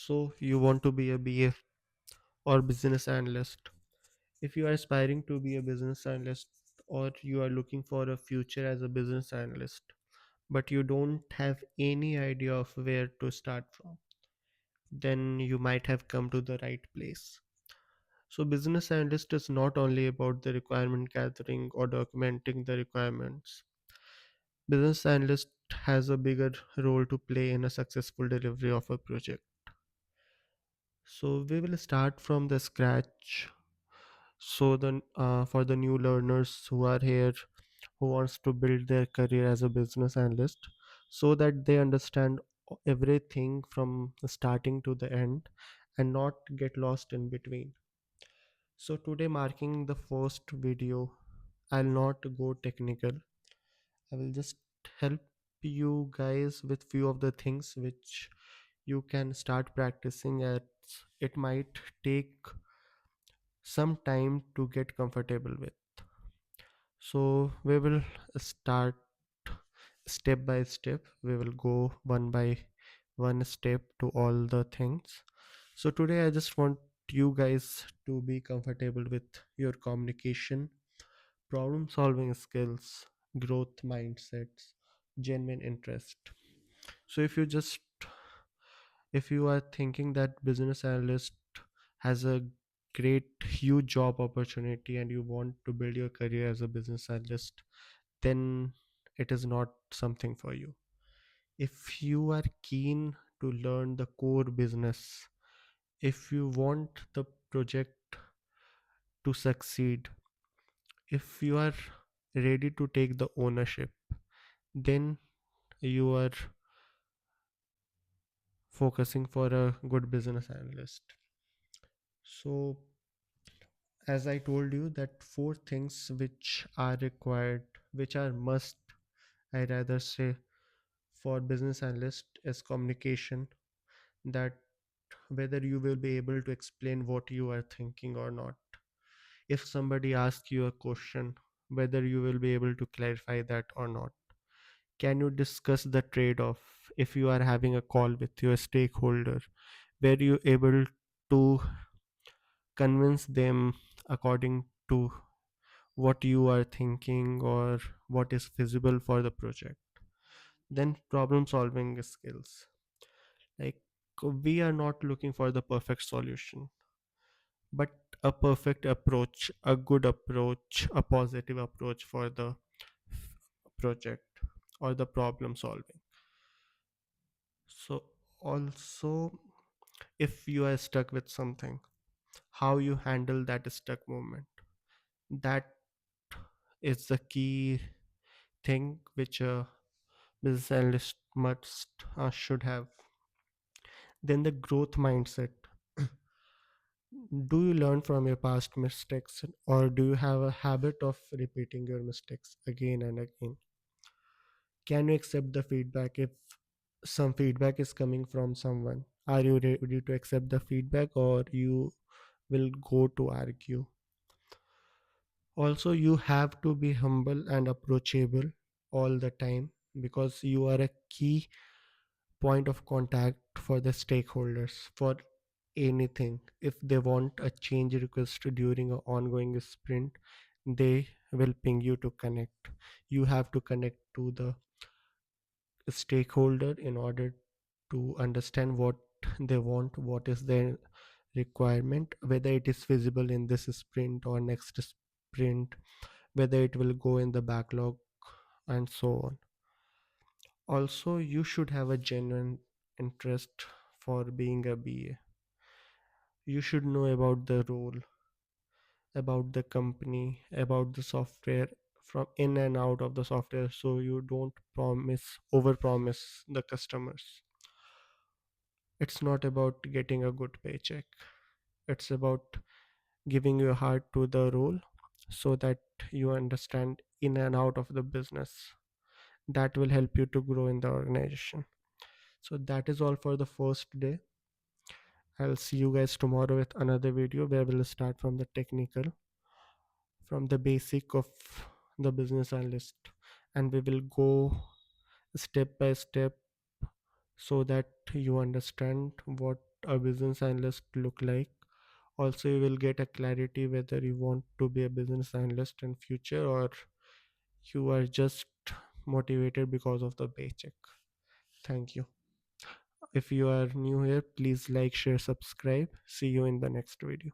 So, you want to be a BA or business analyst. If you are aspiring to be a business analyst or you are looking for a future as a business analyst, but you don't have any idea of where to start from, then you might have come to the right place. So, business analyst is not only about the requirement gathering or documenting the requirements. Business analyst has a bigger role to play in a successful delivery of a project. So, we will start from the scratch. So, then for the new learners who are here, who wants to build their career as a business analyst, so that they understand everything from the starting to the end and not get lost in between. So today, marking the first video, I'll not go technical. I will just help you guys with few of the things which you can start practicing at. It might take some time to get comfortable with. So we will start step by step. We will go one by one step to all the things. So today I just want you guys to be comfortable with your communication, problem solving skills, growth mindsets, genuine interest. So if you are thinking that business analyst has a great huge job opportunity and you want to build your career as a business analyst, then it is not something for you. If you are keen to learn the core business, if you want the project to succeed, if you are ready to take the ownership, then you are focusing for a good business analyst. So, as I told you, that four things which are required, which are must, I rather say, for business analyst is communication, that whether you will be able to explain what you are thinking or not. If somebody asks you a question, whether you will be able to clarify that or not. Can you discuss the trade off if you are having a call with your stakeholder? Were you able to convince them according to what you are thinking or what is feasible for the project? Then problem solving skills. Like, we are not looking for the perfect solution, but a perfect approach, a good approach, a positive approach for the project or the problem solving. So, also, if you are stuck with something, how you handle that stuck moment, that is the key thing which a business analyst must should have. Then the growth mindset. Do you learn from your past mistakes or do you have a habit of repeating your mistakes again and again? Can you accept the feedback if some feedback is coming from someone? Are you ready to accept the feedback or you will go to argue? Also, you have to be humble and approachable all the time because you are a key point of contact for the stakeholders for anything. If they want a change request during an ongoing sprint, they will ping you to connect. You have to connect to the stakeholder in order to understand what they want, what is their requirement, whether it is feasible in this sprint or next sprint, whether it will go in the backlog, and so on. Also, you should have a genuine interest for being a BA. You should know about the role, about the company, about the software from in and out of the software, so you don't over promise the customers. It's not about getting a good paycheck. It's about giving your heart to the role so that you understand in and out of the business. That will help you to grow in the organization. So that is all for the first day. I'll see you guys tomorrow with another video where we'll start from the technical, from the basic of the business analyst, and we will go step by step so that you understand what a business analyst look like. Also, you will get a clarity whether you want to be a business analyst in future, or you are just motivated because of the paycheck. Thank you. If you are new here, please like, share, subscribe. See you in the next video.